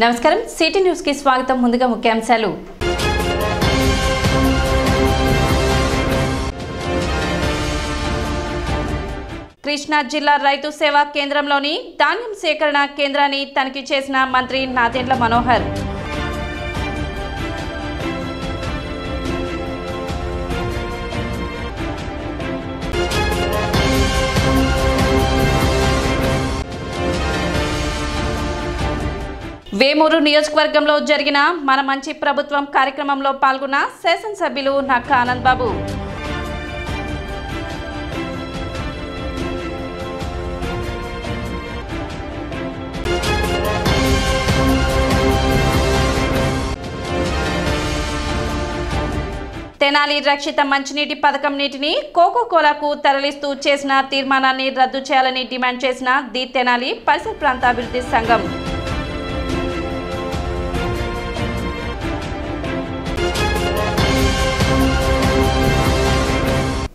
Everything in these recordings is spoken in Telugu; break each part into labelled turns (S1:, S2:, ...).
S1: నమస్కారం సిటీ న్యూస్ కి స్వాగతం ముందుగా ముఖ్యాంశాలు కృష్ణా జిల్లా రైతు సేవా కేంద్రంలోని ధాన్యం సేకరణ కేంద్రాన్ని తనిఖీ చేసిన మంత్రి నాదెండ్ల మనోహర్ వేమూరు నియోజకవర్గంలో జరిగిన మన మంచి ప్రభుత్వం కార్యక్రమంలో పాల్గొన్న శాసనసభ్యులు నక్క ఆనంద్ బాబు తెనాలి రక్షిత మంచినీటి పథకం నీటిని కోకోకోలాకు తరలిస్తూ చేసిన తీర్మానాన్ని రద్దు చేయాలని డిమాండ్ చేసిన ది తెనాలి పరిసర ప్రాంత అభివృద్ధి సంఘం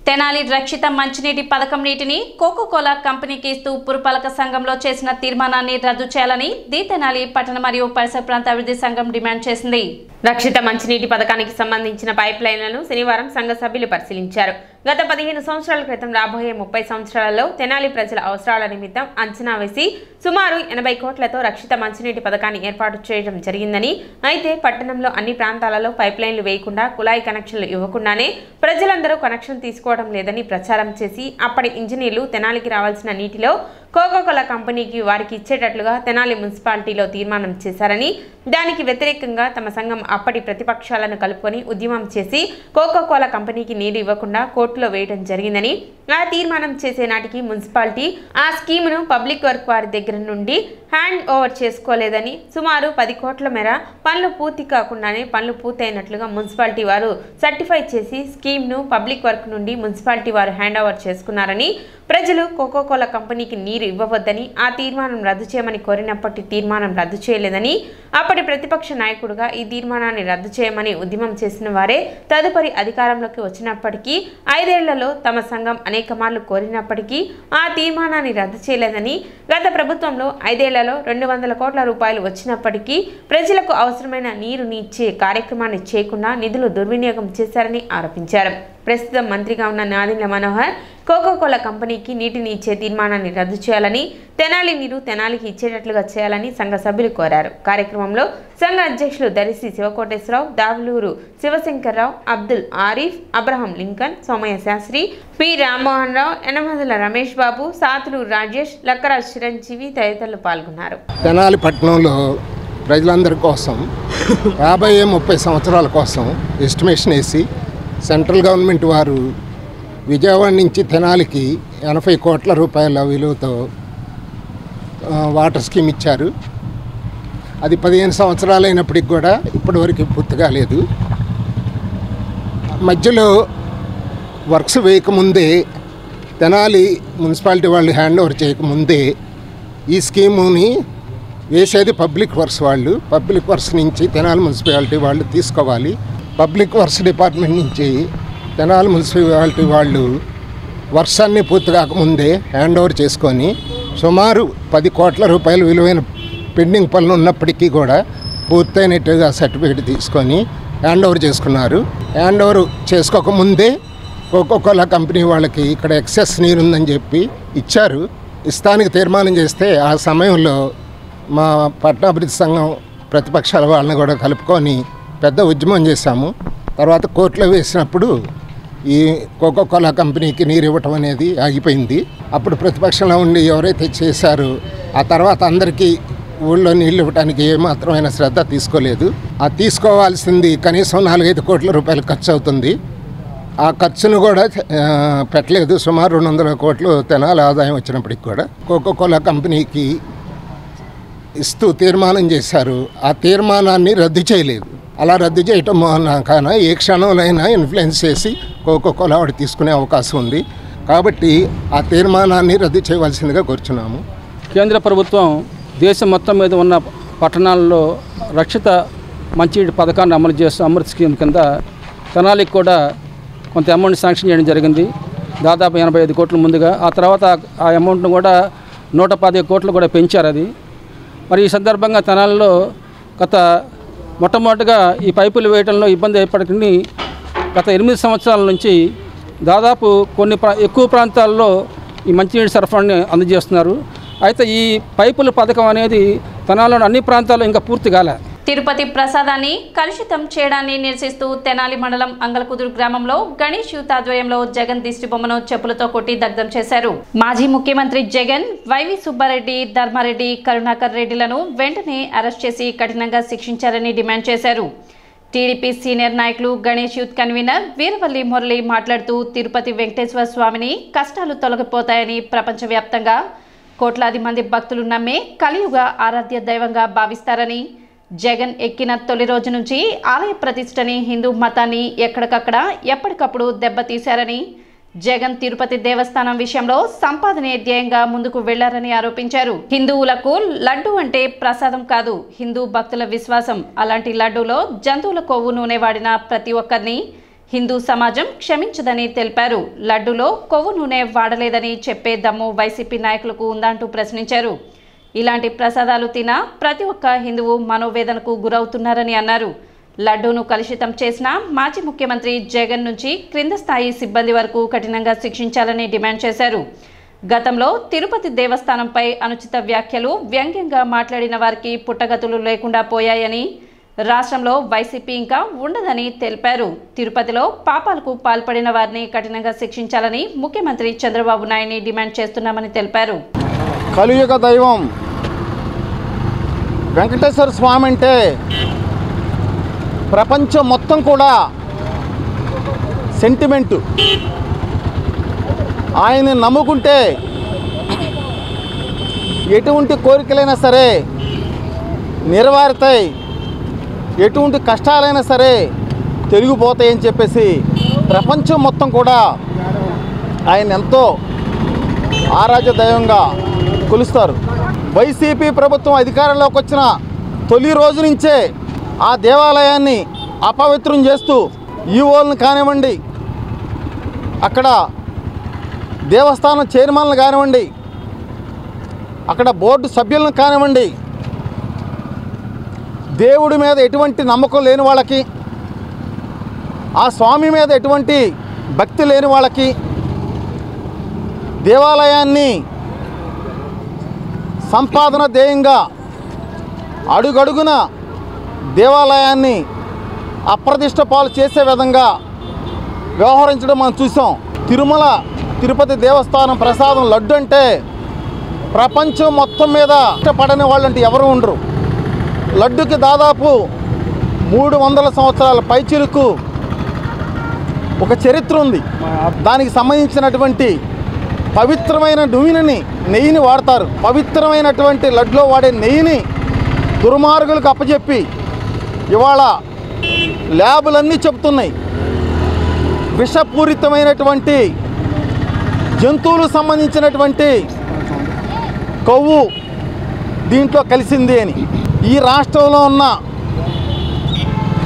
S1: తెనాలి రక్షిత మంచినీటి పథకం నీటిని కోకోకోలా కంపెనీకి ఇస్తూ పురపాలక సంఘంలో చేసిన తీర్మానాన్ని రద్దు చేయాలని ది తెనాలి పట్టణ మరియు పరిసర ప్రాంత అభివృద్ధి సంఘం డిమాండ్ చేసింది. రక్షిత మంచినీటి పథకానికి సంబంధించిన పైప్ లైన్లను శనివారం సంఘ సభ్యులు పరిశీలించారు. గత 15 సంవత్సరాల క్రితం రాబోయే 30 సంవత్సరాలలో తెనాలి ప్రజల అవసరాల నిమిత్తం అంచనా వేసి సుమారు 80 కోట్లతో రక్షిత మంచినీటి పథకాన్ని ఏర్పాటు చేయడం జరిగిందని, అయితే పట్టణంలో అన్ని ప్రాంతాలలో పైప్ లైన్లు వేయకుండా కుళాయి కనెక్షన్లు ఇవ్వకుండానే ప్రజలందరూ కనెక్షన్ తీసుకోవడం లేదని ప్రచారం చేసి అప్పటి ఇంజనీర్లు తెనాలికి రావాల్సిన నీటిలో కోకోకోలా కంపెనీకి వారికి ఇచ్చేటట్లుగా తెనాలి మున్సిపాలిటీలో తీర్మానం చేశారని, దానికి వ్యతిరేకంగా తమ సంఘం అప్పటి ప్రతిపక్షాలను కలుపుకొని ఉద్యమం చేసి కోకోకోలా కంపెనీకి నీరు ఇవ్వకుండా కోర్టులో వేయడం జరిగిందని, ఆ తీర్మానం చేసే నాటికి మున్సిపాలిటీ ఆ స్కీమును పబ్లిక్ వర్క్ వారి దగ్గర నుండి హ్యాండ్ ఓవర్ చేసుకోలేదని, సుమారు 10 కోట్ల మేర పనులు పూర్తి కాకుండానే పనులు పూర్తయినట్లుగా మున్సిపాలిటీ వారు సర్టిఫై చేసి స్కీమ్ను పబ్లిక్ వర్క్ నుండి మున్సిపాలిటీ వారు హ్యాండ్ ఓవర్ చేసుకున్నారని, ప్రజలు కోకోకోలా కంపెనీకి నీరు ఇవ్వవద్దని ఆ తీర్మానం రద్దు చేయమని కోరినప్పటి తీర్మానం రద్దు చేయలేదని, అప్పటి ప్రతిపక్ష నాయకుడుగా ఈ తీర్మానాన్ని రద్దు చేయమని ఉద్యమం చేసిన వారే తదుపరి అధికారంలోకి వచ్చినప్పటికీ 5 ఏళ్లలో తమ సంఘం అనేక మార్లు కోరినప్పటికీ ఆ తీర్మానాన్ని రద్దు చేయలేదని, గత ప్రభుత్వంలో 5 ఏళ్లలో 200 కోట్ల రూపాయలు వచ్చినప్పటికీ ప్రజలకు అవసరమైన నీరుని ఇచ్చే కార్యక్రమాన్ని చేయకుండా నిధులు దుర్వినియోగం చేశారని ఆరోపించారు. ప్రస్తుతం మంత్రిగా ఉన్న నాదెండ్ల మనోహర్ కోకోకోలా కంపెనీకి నీటిని ఇచ్చే తీర్మానాన్ని రద్దు చేయాలని, తెనాలి నీరు తెనాలికి ఇచ్చేటట్లుగా చేయాలని సంఘ సభ్యులు కోరారు. కార్యక్రమంలో సంఘ అధ్యక్షులు Darisi Sivakoteswararao, Davuluru Sivasankararao, Abdul Arif, Abraham Lincoln, Somayya Sastri, P Rammohan Rao, Yanamadula Ramesh Babu, Satulu Rajesh, Lakkaraj Chiranjeevi తదితరులు పాల్గొన్నారు.
S2: తెనాలి పట్టణంలో ప్రజలందరి కోసం 50-30 సంవత్సరాల కోసం ఎస్టిమేషన్ వేసి సెంట్రల్ గవర్నమెంట్ వారు విజయవాడ నుంచి తెనాలికి 80 కోట్ల రూపాయల విలువతో వాటర్ స్కీమ్ ఇచ్చారు. అది 15 సంవత్సరాలు అయినప్పటికి కూడా ఇప్పటివరకు పూర్తి కాలేదు. మధ్యలో వర్క్స్ వేయకముందే తెనాలి మున్సిపాలిటీ వాళ్ళు హ్యాండ్ ఓవర్ చేయకముందే ఈ స్కీముని వేసేది పబ్లిక్ వర్క్స్ వాళ్ళు. పబ్లిక్ వర్క్స్ నుంచి తెనాలి మున్సిపాలిటీ వాళ్ళు తీసుకోవాలి. పబ్లిక్ వర్క్స్ డిపార్ట్మెంట్ నుంచి తెనాలి మున్సిపాలిటీ వాళ్ళు వర్క్స్ అన్నీ పూర్తి కాకముందే హ్యాండ్ ఓవర్ చేసుకొని సుమారు 10 కోట్ల రూపాయలు విలువైన పెండింగ్ పనులు ఉన్నప్పటికీ కూడా పూర్తయినట్టుగా సర్టిఫికేట్ తీసుకొని హ్యాండ్ ఓవర్ చేసుకున్నారు. హ్యాండ్ ఓవర్ చేసుకోకముందే కోకోకోలా కంపెనీ వాళ్ళకి ఇక్కడ ఎక్సెస్ నీరు ఉందని చెప్పి ఇచ్చారు. ఇస్తానికి తీర్మానం చేస్తే ఆ సమయంలో మా పట్టణాభివృద్ధి సంఘం ప్రతిపక్షాల వాళ్ళని కూడా కలుపుకొని పెద్ద ఉద్యమం చేశాము. తర్వాత కోర్టులో వేసినప్పుడు ఈ కోకోకోలా కంపెనీకి నీరు ఇవ్వటం అనేది ఆగిపోయింది. అప్పుడు ప్రతిపక్షంలో ఉండి ఎవరైతే చేశారో ఆ తర్వాత అందరికీ ఊళ్ళో నీళ్ళు ఇవ్వడానికి ఏమాత్రమైన శ్రద్ధ తీసుకోలేదు. ఆ తీసుకోవాల్సింది కనీసం 4-5 కోట్ల రూపాయలు ఖర్చు అవుతుంది. ఆ ఖర్చును కూడా పెట్టలేదు. సుమారు 200 కోట్లు తెనాలి ఆదాయం వచ్చినప్పటికి కూడా కోకోకోలా కంపెనీకి ఇస్తూ తీర్మానం చేశారు. ఆ తీర్మానాన్ని రద్దు చేయలేదు. అలా రద్దు చేయటం కాన ఏ క్షణంలోనైనా ఇన్ఫ్లుయెన్స్ చేసి కోకోకోలా వాడు తీసుకునే అవకాశం ఉంది. కాబట్టి ఆ తీర్మానాన్ని రద్దు చేయవలసిందిగా కోరుచున్నాము.
S3: కేంద్ర ప్రభుత్వం దేశం మొత్తం మీద ఉన్న పట్టణాల్లో రక్షిత మంచినీటి పథకాన్ని అమలు చేస్తూ అమృత్ స్కీమ్ కింద తెనాలికి కూడా కొంత అమౌంట్ శాంక్షన్ చేయడం జరిగింది. దాదాపు 85 కోట్ల ముందుగా. ఆ తర్వాత ఆ అమౌంట్ను కూడా 115 కోట్లు కూడా పెంచారు. అది మరి ఈ సందర్భంగా తెనాలిలో మొట్టమొదటిగా ఈ పైపులు వేయడంలో ఇబ్బంది ఏర్పడుకుని గత 8 సంవత్సరాల నుంచి దాదాపు ఎక్కువ ప్రాంతాల్లో ఈ మంచినీటి సరఫరాని అందజేస్తున్నారు. అయితే ఈ పైపుల పథకం అనేది తెనాలిలోని అన్ని ప్రాంతాల్లో ఇంకా పూర్తి కాలే.
S1: తిరుపతి ప్రసాదాన్ని కలుషితం చేయడాన్ని నిరసిస్తూ తెనాలి మండలం అంగలకుదురు గ్రామంలో గణేష్ యూత్ ఆధ్వర్యంలో జగన్ దిష్టి బొమ్మను చెప్పులతో కొట్టి దగ్ధం చేశారు. మాజీ ముఖ్యమంత్రి జగన్, వైవి సుబ్బారెడ్డి, ధర్మారెడ్డి, కరుణాకర్ రెడ్డిలను వెంటనే అరెస్ట్ చేసి కఠినంగా శిక్షించాలని డిమాండ్ చేశారు. టీడీపీ సీనియర్ నాయకులు గణేష్ యూత్ కన్వీనర్ వీరవల్లి మురళి మాట్లాడుతూ తిరుపతి వెంకటేశ్వర స్వామిని కష్టాలు తొలగిపోతాయని ప్రపంచవ్యాప్తంగా కోట్లాది మంది భక్తులు నమ్మే కలియుగ ఆరాధ్య దైవంగా భావిస్తారని, జగన్ ఎక్కిన తొలి రోజు నుంచి ఆలయ ప్రతిష్టని, హిందూ మతాన్ని ఎక్కడికక్కడ ఎప్పటికప్పుడు దెబ్బతీశారని, జగన్ తిరుపతి దేవస్థానం విషయంలో సంపాదనే ధ్యేయంగా ముందుకు వెళ్లారని ఆరోపించారు. హిందువులకు లడ్డు అంటే ప్రసాదం కాదు, హిందూ భక్తుల విశ్వాసం. అలాంటి లడ్డూలో జంతువుల కొవ్వు నూనె వాడిన ప్రతి ఒక్కరిని హిందూ సమాజం క్షమించదని తెలిపారు. లడ్డూలో కొవ్వు నూనె వాడలేదని చెప్పే దమ్ము వైసీపీ నాయకులకు ఉందంటూ ప్రశ్నించారు. ఇలాంటి ప్రసాదాలు తిన ప్రతి ఒక్క హిందువు మనోవేదనకు గురవుతున్నారని అన్నారు. లడ్డూను కలుషితం చేసిన మాజీ ముఖ్యమంత్రి జగన్ నుంచి క్రింద స్థాయి సిబ్బంది వరకు కఠినంగా శిక్షించాలని డిమాండ్ చేశారు. గతంలో తిరుపతి దేవస్థానంపై అనుచిత వ్యాఖ్యలు, వ్యంగ్యంగా మాట్లాడిన వారికి పుట్టగతులు లేకుండా పోయాయని, రాష్ట్రంలో వైసీపీ ఇంకా ఉండదని తెలిపారు. తిరుపతిలో పాపాలకు పాల్పడిన వారిని కఠినంగా శిక్షించాలని ముఖ్యమంత్రి చంద్రబాబు నాయుడిని డిమాండ్ చేస్తున్నామని తెలిపారు.
S4: కలియుగ దైవం వెంకటేశ్వర స్వామి అంటే ప్రపంచం మొత్తం కూడా సెంటిమెంటు. ఆయన్ని నమ్ముకుంటే ఎటువంటి కోరికలైనా సరే నెరవేరుతాయి, ఎటువంటి కష్టాలైనా సరే తొలగిపోతాయని చెప్పేసి ప్రపంచం మొత్తం కూడా ఆయన ఎంతో ఆరాధ్య దైవంగా కొలుస్తారు. వైసీపీ ప్రభుత్వం అధికారంలోకి వచ్చిన తొలి రోజు నుంచే ఆ దేవాలయాన్ని అపవిత్రం చేస్తూ ఈవోలను కానివ్వండి, అక్కడ దేవస్థానం చైర్మన్లు కానివ్వండి, అక్కడ బోర్డు సభ్యులను కానివ్వండి, దేవుడి మీద ఎటువంటి నమ్మకం లేని వాళ్ళకి, ఆ స్వామి మీద ఎటువంటి భక్తి లేని వాళ్ళకి దేవాలయాన్ని సంపాదన ధ్యేయంగా అడుగడుగున దేవాలయాన్ని అప్రతిష్ట పాలు చేసే విధంగా వ్యవహరించడం మనం చూసాం. తిరుపతి దేవస్థానం ప్రసాదం లడ్డు అంటే ప్రపంచం మొత్తం మీద ఇష్టపడని వాళ్ళంటే ఎవరు ఉండరు. లడ్డుకి దాదాపు 300 సంవత్సరాల పైచిలుకు ఒక చరిత్ర ఉంది. దానికి సంబంధించినటువంటి పవిత్రమైన నెయ్యిని వాడతారు. పవిత్రమైనటువంటి లడ్డులో వాడే నెయ్యిని దుర్మార్గులకు అప్పచెప్పి ఇవాళ ల్యాబులన్నీ చెబుతున్నాయి విషపూరితమైనటువంటి జంతువులకు సంబంధించినటువంటి కొవ్వు దీంట్లో కలిసింది అని. ఈ రాష్ట్రంలో ఉన్న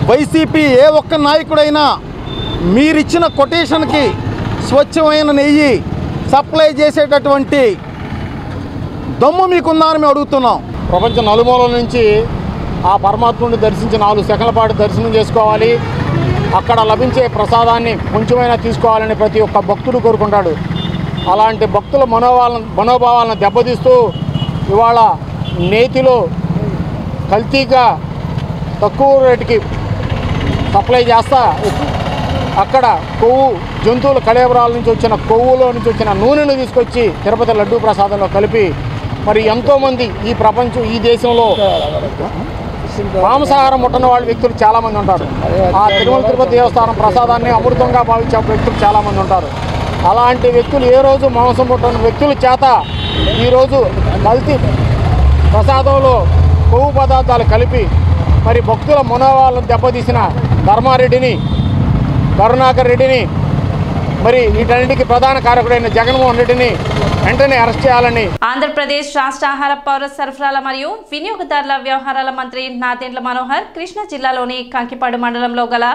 S4: వైసీపీ ఏ ఒక్క నాయకుడైనా మీరిచ్చిన కొటేషన్కి స్వచ్ఛమైన నెయ్యి సప్లై చేసేటటువంటి దమ్ము మీకుందా అని మేము అడుగుతున్నాం.
S5: ప్రపంచ నలుమూలల నుంచి ఆ పరమాత్ముడిని దర్శించి 4 సెకన్ల పాటు దర్శనం చేసుకోవాలి, అక్కడ లభించే ప్రసాదాన్ని కొంచెమైనా తీసుకోవాలని ప్రతి ఒక్క భక్తుడు కోరుకుంటాడు. అలాంటి భక్తుల మనోభావాలను దెబ్బతీస్తూ ఇవాళ నేతిలో కల్తీగా తక్కువ రేటుకి సప్లై చేస్తా అక్కడ కొవ్వు జంతువుల కళేబరాల నుంచి వచ్చిన కొవ్వులో నుంచి వచ్చిన నూనెను తీసుకొచ్చి తిరుపతి లడ్డూ ప్రసాదంలో కలిపి మరి ఎంతోమంది ఈ దేశంలో మాంసాహారం ముట్టని వాళ్ళ వ్యక్తులు చాలామంది ఉంటారు. ఆ తిరుపతి దేవస్థానం ప్రసాదాన్ని అమృతంగా భావించే వ్యక్తులు చాలామంది ఉంటారు. అలాంటి వ్యక్తులు ఏ రోజు మాంసం ముట్టని వ్యక్తుల చేత ఈరోజు కల్తీ ప్రసాదంలో కొవ్వు పదార్థాలు కలిపి మరి భక్తుల మనోభావాలను దెబ్బతీసిన ధర్మారెడ్డిని, కరుణాకర్ రెడ్డిని, మరి వీటన్నిటికీ ప్రధాన కారకుడైన జగన్మోహన్ రెడ్డిని వెంటనే అరెస్ట్ చేయాలని
S1: ఆంధ్రప్రదేశ్ రాష్ట్ర ఆహార పౌర సరఫరాల మరియు వినియోగదారుల వ్యవహారాల మంత్రి నాదెండ్ల మనోహర్ కృష్ణా జిల్లాలోని కంకిపాడు మండలంలో గల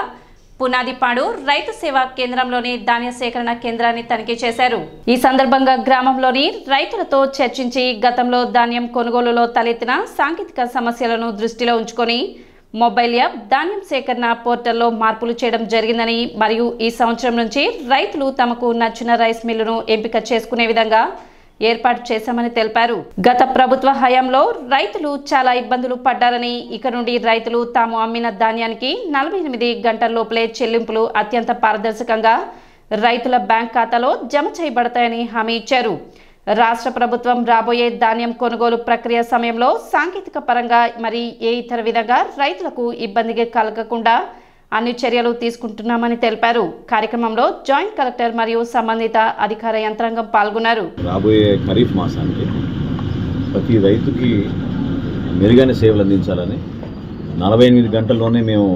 S1: పునాదిపాడు రైతు సేవా కేంద్రంలోని ధాన్య సేకరణ కేంద్రాన్ని తనిఖీ చేశారు. ఈ సందర్భంగా గ్రామంలోని రైతులతో చర్చించి గతంలో ధాన్యం కొనుగోలులో తలెత్తిన సాంకేతిక సమస్యలను దృష్టిలో ఉంచుకొని మొబైల్ యాప్ ధాన్యం సేకరణ పోర్టల్లో మార్పులు చేయడం జరిగిందని మరియు ఈ సంవత్సరం నుంచి రైతులు తమకు నచ్చిన రైస్ మిల్లును ఎంపిక చేసుకునే విధంగా ఏర్పాటు చేశామని తెలిపారు. గత ప్రభుత్వ హయాంలో రైతులు చాలా ఇబ్బందులు పడ్డారని ఇక నుండి రైతులు తాము అమ్మిన ధాన్యానికి 48 గంటల లోపలే చెల్లింపులు అత్యంత పారదర్శకంగా రైతుల బ్యాంక్ ఖాతాలో జమ చేయబడతాయని హామీ ఇచ్చారు. రాష్ట్ర ప్రభుత్వం రాబోయే ధాన్యం కొనుగోలు ప్రక్రియ సమయంలో సాంకేతిక పరంగా మరి ఏ ఇతర విధంగా రైతులకు ఇబ్బంది కలగకుండా అన్ని చర్యలు తీసుకుంటున్నామని తెలిపారు. కార్యక్రమంలో జాయింట్ కలెక్టర్ మరియు సంబంధిత అధికార యంత్రాంగం పాల్గొన్నారు.
S6: రాబోయే ఖరీఫ్ మాసానికి ప్రతి రైతుకి మెరుగైన సేవలు అందించాలని 48 గంటల్లోనే మేము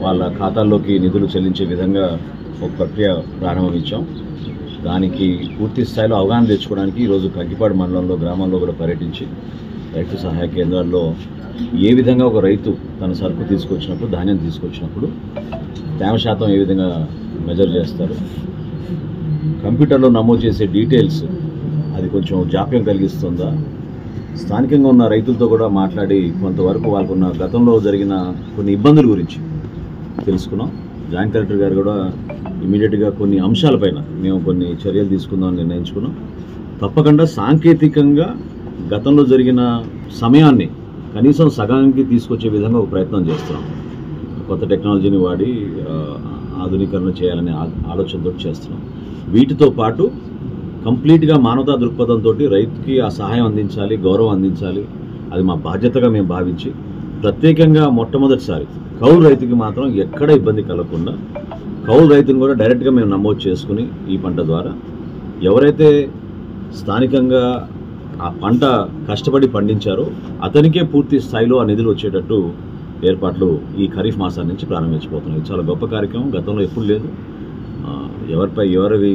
S6: వాళ్ళ ఖాతాల్లోకి నిధులు చెల్లించే విధంగా ఒక ప్రక్రియ ప్రారంభించాం. దానికి పూర్తి స్థాయిలో అవగాహన తెచ్చుకోవడానికి ఈరోజు కంకిపాడు మండలంలో గ్రామాల్లో కూడా పర్యటించి రైతు సహాయ కేంద్రాల్లో ఏ విధంగా ఒక రైతు తన సరుకు తీసుకొచ్చినప్పుడు ధాన్యం తీసుకొచ్చినప్పుడు తేమ శాతం ఏ విధంగా మెజర్ చేస్తారు, కంప్యూటర్లో నమోదు చేసే డీటెయిల్స్ అది కొంచెం జాప్యం కలిగిస్తుందా, స్థానికంగా ఉన్న రైతులతో కూడా మాట్లాడి కొంతవరకు వాళ్ళకున్న గతంలో జరిగిన కొన్ని ఇబ్బందుల గురించి తెలుసుకున్నాం. జాయింట్ కలెక్టర్ గారు కూడా ఇమీడియట్గా కొన్ని అంశాలపైన మేము కొన్ని చర్యలు తీసుకుందామని నిర్ణయించుకున్నాం. తప్పకుండా సాంకేతికంగా గతంలో జరిగిన సమయాన్ని కనీసం సగానికి తీసుకొచ్చే విధంగా ఒక ప్రయత్నం చేస్తున్నాం. కొత్త టెక్నాలజీని వాడి ఆధునీకరణ చేయాలనే ఆలోచనతో చేస్తున్నాం. వీటితో పాటు కంప్లీట్గా మానవతా దృక్పథంతో రైతుకి ఆ సహాయం అందించాలి, గౌరవం అందించాలి, అది మా బాధ్యతగా మేము భావించి ప్రత్యేకంగా మొట్టమొదటిసారి కౌలు రైతుకి మాత్రం ఎక్కడ ఇబ్బంది కలగకుండా కౌలు రైతును కూడా డైరెక్ట్గా మేము నమోదు చేసుకుని ఈ పంట ద్వారా ఎవరైతే స్థానికంగా ఆ పంట కష్టపడి పండించారో అతనికే పూర్తి స్థాయిలో ఆ నిధులు వచ్చేటట్టు ఏర్పాట్లు ఈ ఖరీఫ్ మాసాల నుంచి ప్రారంభించబోతున్నాయి. చాలా గొప్ప కార్యక్రమం, గతంలో ఎప్పుడు లేదు. ఎవరి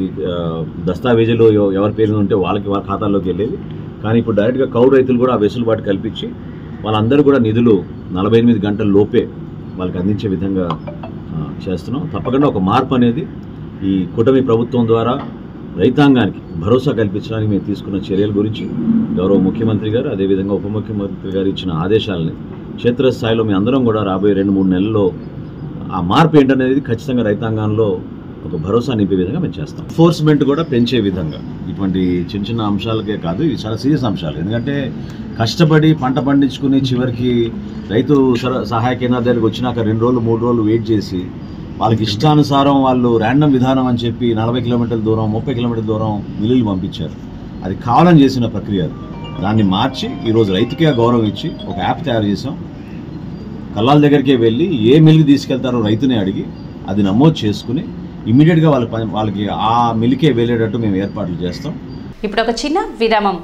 S6: దస్తావేజులు ఎవరి పేరు ఉంటే వాళ్ళ ఖాతాల్లోకి వెళ్ళేవి. కానీ ఇప్పుడు డైరెక్ట్గా కౌలు రైతులు కూడా ఆ వెసులుబాటు కల్పించి వాళ్ళందరూ కూడా నిధులు 48 గంటల లోపే వాళ్ళకి అందించే విధంగా చేస్తున్నాం. తప్పకుండా ఒక మార్పు అనేది ఈ కూటమి ప్రభుత్వం ద్వారా రైతాంగానికి భరోసా కల్పించడానికి మేము తీసుకున్న చర్యల గురించి గౌరవ ముఖ్యమంత్రి గారు అదేవిధంగా ఉప ముఖ్యమంత్రి గారు ఇచ్చిన ఆదేశాలని క్షేత్రస్థాయిలో మేము అందరం కూడా రాబోయే 2-3 నెలల్లో ఆ మార్పు ఏంటనేది ఖచ్చితంగా రైతాంగంలో ఒక భరోసా నింపే విధంగా మేము చేస్తాం. ఎన్ఫోర్స్మెంట్ కూడా పెంచే విధంగా ఇటువంటి చిన్న చిన్న అంశాలకే కాదు, ఇవి చాలా సీరియస్ అంశాలు. ఎందుకంటే కష్టపడి పంట పండించుకుని చివరికి రైతు సహాయ కేంద్రాల దగ్గరికి వచ్చినాక 2 రోజులు 3 రోజులు వెయిట్ చేసి వాళ్ళకి ఇష్టానుసారం వాళ్ళు ర్యాండమ్ విధానం అని చెప్పి 40 కిలోమీటర్ల దూరం 30 కిలోమీటర్ల దూరం మిల్లులు పంపించారు. అది కావాలని చేసిన ప్రక్రియ. దాన్ని మార్చి ఈరోజు రైతుకే గౌరవం ఇచ్చి ఒక యాప్ తయారు చేసాం. కల్లాల దగ్గరికే వెళ్ళి ఏ మిల్లుకి తీసుకెళ్తారో రైతునే అడిగి అది నమోదు చేసుకుని ఇమీడియట్గా వాళ్ళకి ఆ మిల్లుకే వెళ్ళేటట్టు మేము ఏర్పాట్లు చేస్తాం.
S1: ఇప్పుడు ఒక చిన్న విరామం.